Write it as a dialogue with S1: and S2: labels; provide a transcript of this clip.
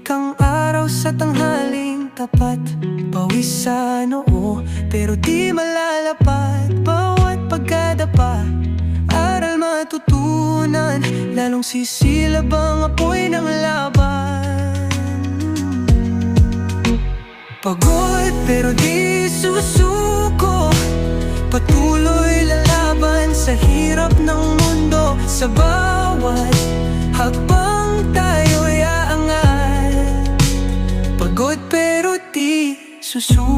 S1: Sisikang araw sa tanghaling tapat, pawis sa noo pero di malalapat. Bawat pagkadapa, aral matutunan, lalong sisilab ang apoy ng laban. Pagod pero di susuko, patuloy lalaban sa hirap ng mundo. Sa bawat hakbang tayo'y aangat. Pagod pero di susuko.